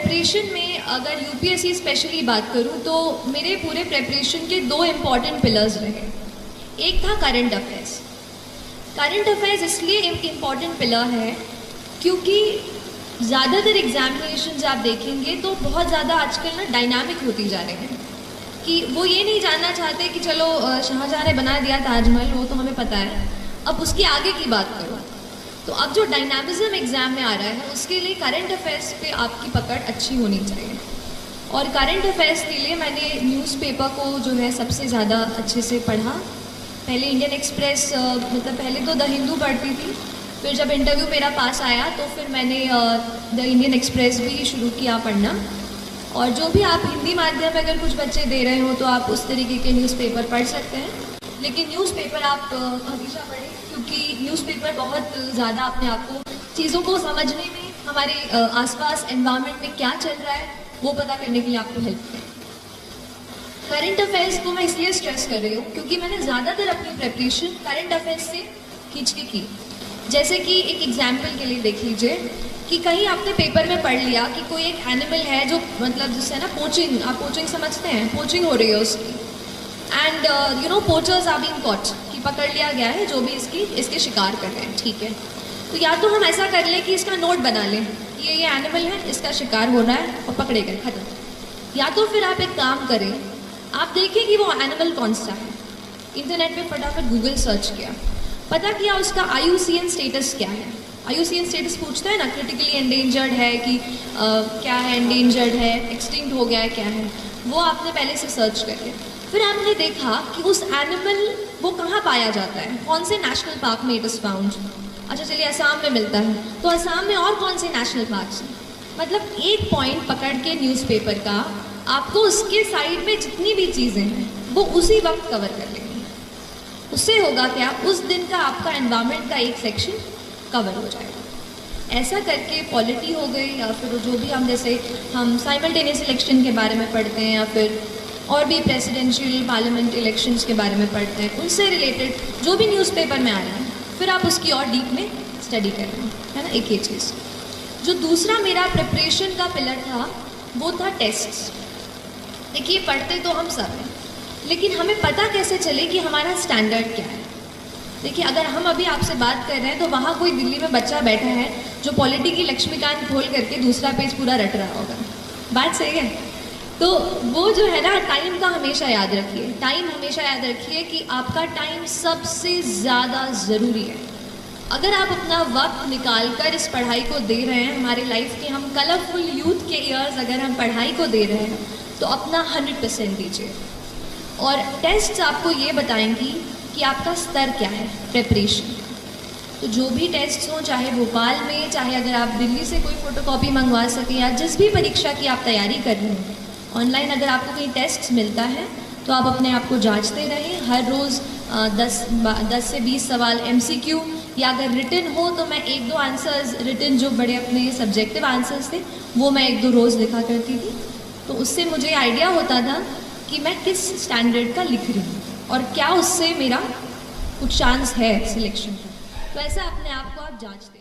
Preparation में अगर UPSC specially बात करूं तो मेरे पूरे प्रेपरेशन के दो इम्पॉर्टेंट पिलर्स रहे। एक था करंट अफेयर्स। करंट अफेयर्स इसलिए एक इम्पॉर्टेंट पिलर है क्योंकि ज़्यादातर एग्जामिनेशंस आप देखेंगे तो बहुत ज़्यादा आजकल ना डायनामिक होती जा रहे हैं कि वो ये नहीं जानना चाहते कि चलो शाहजहाँ ने बना दिया ताजमहल, वो तो हमें पता है, अब उसके आगे की बात करो। तो अब जो डायनामिज्म एग्ज़ाम में आ रहा है उसके लिए करंट अफेयर्स पे आपकी पकड़ अच्छी होनी चाहिए। और करंट अफेयर्स के लिए मैंने न्यूज़पेपर को जो है सबसे ज़्यादा अच्छे से पढ़ा। पहले इंडियन एक्सप्रेस मतलब पहले तो द हिंदू पढ़ती थी, फिर जब इंटरव्यू मेरा पास आया तो फिर मैंने द इंडियन एक्सप्रेस भी शुरू किया पढ़ना। और जो भी आप हिंदी माध्यम में अगर कुछ बच्चे दे रहे हो तो आप उस तरीके के न्यूज़पेपर पढ़ सकते हैं, लेकिन न्यूज़पेपर आप हमेशा पढ़ें क्योंकि न्यूज़पेपर बहुत ज़्यादा अपने आप को चीज़ों को समझने में, हमारे आसपास एनवायरनमेंट में क्या चल रहा है वो पता करने के लिए आपको हेल्प करें। करंट अफेयर्स को मैं इसलिए स्ट्रेस कर रही हूँ क्योंकि मैंने ज़्यादातर अपनी प्रेपरेशन करंट अफेयर्स से खींच के की। जैसे कि एक एग्जाम्पल के लिए देख लीजिए कि कहीं आपने पेपर में पढ़ लिया कि कोई एक एनिमल है जो मतलब जिससे ना पोचिंग, आप पोचिंग समझते हैं, पोचिंग हो रही है उसकी, and you know poachers are being caught, कि पकड़ लिया गया है जो भी इसके शिकार कर रहे हैं, ठीक है। तो या तो हम ऐसा कर लें कि इसका नोट बना लें कि ये एनिमल है, इसका शिकार होना है और पकड़े गए, खत्म। या तो फिर आप एक काम करें, आप देखें कि वो एनिमल कौन सा है, इंटरनेट पे फटाफट गूगल सर्च किया, पता किया उसका IUCN स्टेटस क्या है। IUCN स्टेटस पूछता है ना, क्रिटिकली एंडेंजर्ड है कि क्या है, एंडेंजर्ड है, एक्सटिंक्ट हो गया है, क्या है, वो आपने पहले से सर्च करके फिर आपने देखा कि उस एनिमल वो कहाँ पाया जाता है, कौन से नेशनल पार्क में इट इज़ फाउंड। अच्छा चलिए असम में मिलता है, तो असम में और कौन से नेशनल पार्क्स हैं। मतलब एक पॉइंट पकड़ के न्यूज़पेपर का आपको उसके साइड में जितनी भी चीज़ें हैं वो उसी वक्त कवर कर लेंगे। उससे होगा क्या, उस दिन का आपका एनवायरनमेंट का एक सेक्शन कवर हो जाएगा। ऐसा करके पॉलिटी हो गई या फिर जो भी हम जैसे हम साइमल्टेनियस इलेक्शन के बारे में पढ़ते हैं या फिर और भी प्रेसिडेंशियल पार्लियामेंट इलेक्शंस के बारे में पढ़ते हैं, उनसे रिलेटेड जो भी न्यूज़पेपर में आ रहा है फिर आप उसकी और डीप में स्टडी कर रहे हैं, है ना। एक ये चीज़। जो दूसरा मेरा प्रिपरेशन का पिलर था वो था टेस्ट्स। देखिए पढ़ते तो हम सब हैं, लेकिन हमें पता कैसे चले कि हमारा स्टैंडर्ड क्या है। देखिए अगर हम अभी आपसे बात कर रहे हैं तो वहाँ कोई दिल्ली में बच्चा बैठा है जो पॉलिटी की लक्ष्मीकांत खोल करके दूसरा पेज पूरा रट रहा होगा, बात सही है। तो वो जो है ना, टाइम का हमेशा याद रखिए, टाइम हमेशा याद रखिए कि आपका टाइम सबसे ज़्यादा ज़रूरी है। अगर आप अपना वक्त निकाल कर इस पढ़ाई को दे रहे हैं, हमारे लाइफ के हम कलरफुल यूथ के ईयर्स अगर हम पढ़ाई को दे रहे हैं तो अपना 100% दीजिए। और टेस्ट्स आपको ये बताएंगी कि आपका स्तर क्या है प्रेपरेशन का। तो जो भी टेस्ट्स हों, चाहे भोपाल में, चाहे अगर आप दिल्ली से कोई फ़ोटोकॉपी मंगवा सकें या जिस भी परीक्षा की आप तैयारी कर रहे हैं, ऑनलाइन अगर आपको कहीं टेस्ट मिलता है तो आप अपने आप को जांचते रहें। हर रोज़ 10 से 20 सवाल MCQ, या अगर रिटन हो तो मैं 1-2 आंसर्स रिटन जो बड़े अपने सब्जेक्टिव आंसर्स थे वो मैं 1-2 रोज़ लिखा करती थी। तो उससे मुझे आइडिया होता था कि मैं किस स्टैंडर्ड का लिख रही हूँ और क्या उससे मेरा कुछ चांस है सिलेक्शन का। तो ऐसा अपने आप को आप जांचते